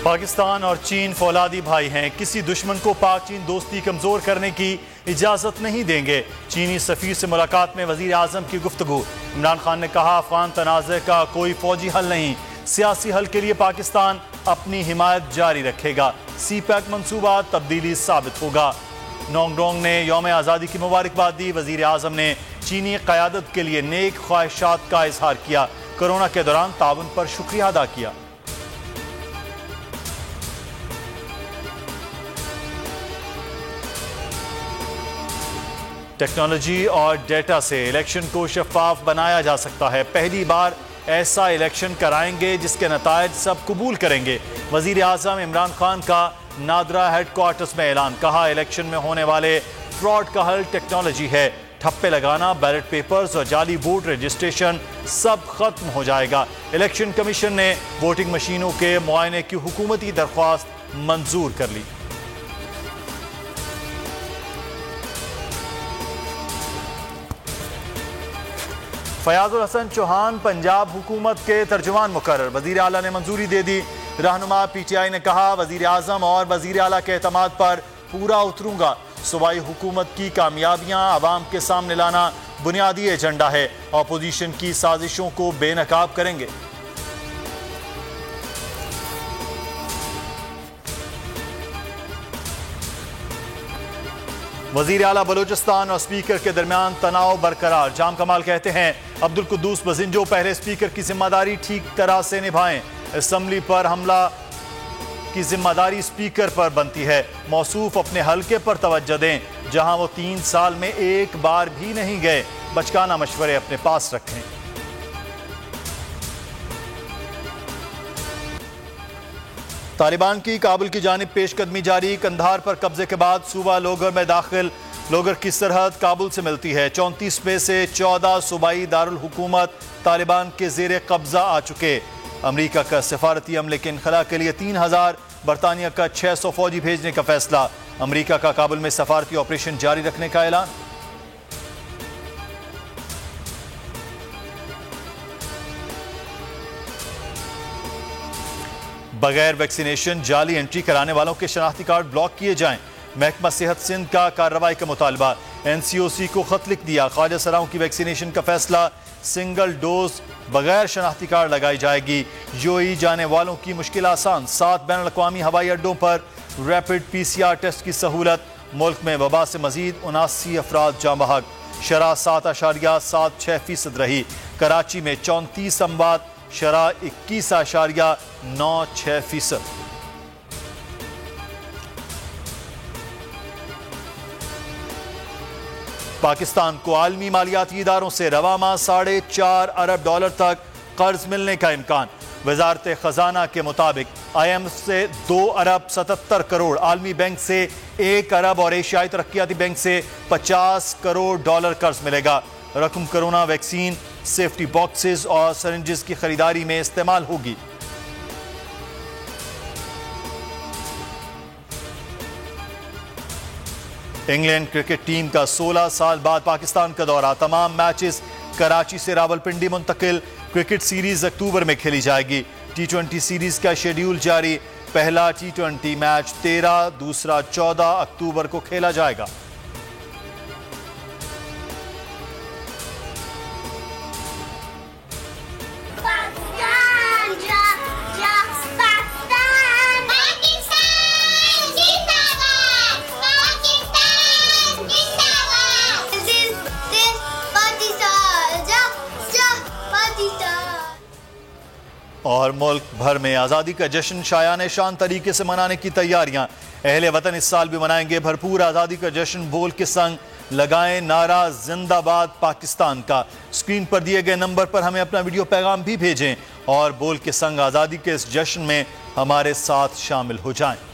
पाकिस्तान और चीन फौलादी भाई हैं। किसी दुश्मन को पाक चीन दोस्ती कमजोर करने की इजाजत नहीं देंगे। चीनी सफीर से मुलाकात में वजीर आजम की गुफ्तगू। इमरान खान ने कहा, अफगान तनाज़े का कोई फौजी हल नहीं, सियासी हल के लिए पाकिस्तान अपनी हिमायत जारी रखेगा। सी पैक मनसूबा तब्दीली साबित होगा। नोंगडोंग ने यौम आज़ादी की मुबारकबाद दी। वजीर आजम ने चीनी क़यादत के लिए नेक ख्वाहिशात का इजहार किया। कोरोना के दौरान ताउन पर शुक्रिया अदा किया। टेक्नोलॉजी और डेटा से इलेक्शन को शफाफ बनाया जा सकता है। पहली बार ऐसा इलेक्शन कराएंगे जिसके नतायज सब कबूल करेंगे। वजीर आजम इमरान खान का नादरा हेडक्वार्टर्स में ऐलान। कहा, इलेक्शन में होने वाले फ्रॉड का हल टेक्नोलॉजी है। ठप्पे लगाना, बैलेट पेपर्स और जाली वोट रजिस्ट्रेशन सब खत्म हो जाएगा। इलेक्शन कमीशन ने वोटिंग मशीनों के मुआयने की हुकूमती दरख्वास्त मंजूर कर ली। फयाजुल हसन चौहान पंजाब हुकूमत के तर्जुमान मुकर्रर। वजीर आला ने मंजूरी दे दी। रहनुमा पीटीआई ने कहा, वजीर आजम और वजीर आला के एतमाद पर पूरा उतरूंगा। सूबाई हुकूमत की कामयाबियां आवाम के सामने लाना बुनियादी एजेंडा है। अपोजिशन की साजिशों को बेनकाब करेंगे। वजीर आला बलूचिस्तान और स्पीकर के दरमियान तनाव बरकरार। जाम कमाल कहते हैं, अब्दुल कुद्दूस बजिंजो पहले स्पीकर की जिम्मेदारी ठीक तरह से निभाएं। असम्बली पर हमला की जिम्मेदारी स्पीकर पर बनती है। मौसूफ अपने हलके पर तवज्जो दें, जहां वो 3 साल में एक बार भी नहीं गए। बचकाना मशवरे अपने पास रखें। तालिबान की काबुल की जानिब पेशकदमी जारी। कंधार पर कब्जे के बाद सूबा लोगर में दाखिल। लोगर की सरहद काबुल से मिलती है। 34 में से 14 सूबाई दारुल हुकूमत तालिबान के जेर कब्जा आ चुके। अमरीका का सफारती अमले के इनखला के लिए 3000, बरतानिया का 600 फौजी भेजने का फैसला। अमरीका का काबुल में सफारती ऑपरेशन जारी रखने का ऐलान। बगैर वैक्सीनेशन जाली एंट्री कराने वालों के शनाख्ती कार्ड ब्लॉक किए जाएं। महकमा सेहत सिंध का कार्रवाई का मुतालबा। एनसीओसी को खत लिख दिया। ख्वाजा सराओं की वैक्सीनेशन का फैसला। सिंगल डोज बगैर शनाख्ती कार्ड लगाई जाएगी। यूएई जाने वालों की मुश्किल आसान। 7 बैनुल अक़वामी हवाई अड्डों पर रैपिड PCR टेस्ट की सहूलत। मुल्क में वबा से मजीद 79 अफराद जाँ बहक। शरह 7.76% रही। कराची में 34 अमवात, शरह 21.96%। पाकिस्तान को आलमी मालियाती इदारों से रवा माह $4.5 अरब तक कर्ज मिलने का इम्कान। वजारत खजाना के मुताबिक IMF से 2 अरब 77 करोड़, आलमी बैंक से 1 अरब और एशियाई तरक्याती बैंक से $50 करोड़ कर्ज मिलेगा। रकम कोरोना वैक्सीन, सेफ्टी बॉक्सेस और सरिंजेस की खरीदारी में इस्तेमाल होगी। इंग्लैंड क्रिकेट टीम का 16 साल बाद पाकिस्तान का दौरा। तमाम मैचेस कराची से रावलपिंडी मुंतकिल। क्रिकेट सीरीज अक्टूबर में खेली जाएगी। T20 सीरीज का शेड्यूल जारी। पहला T20 मैच 13, दूसरा 14 अक्टूबर को खेला जाएगा। और मुल्क भर में आज़ादी का जश्न शायान शान तरीके से मनाने की तैयारियां। अहले वतन इस साल भी मनाएंगे भरपूर आज़ादी का जश्न। बोल के संग लगाएं नारा जिंदाबाद पाकिस्तान का। स्क्रीन पर दिए गए नंबर पर हमें अपना वीडियो पैगाम भी भेजें और बोल के संग आज़ादी के इस जश्न में हमारे साथ शामिल हो जाएं।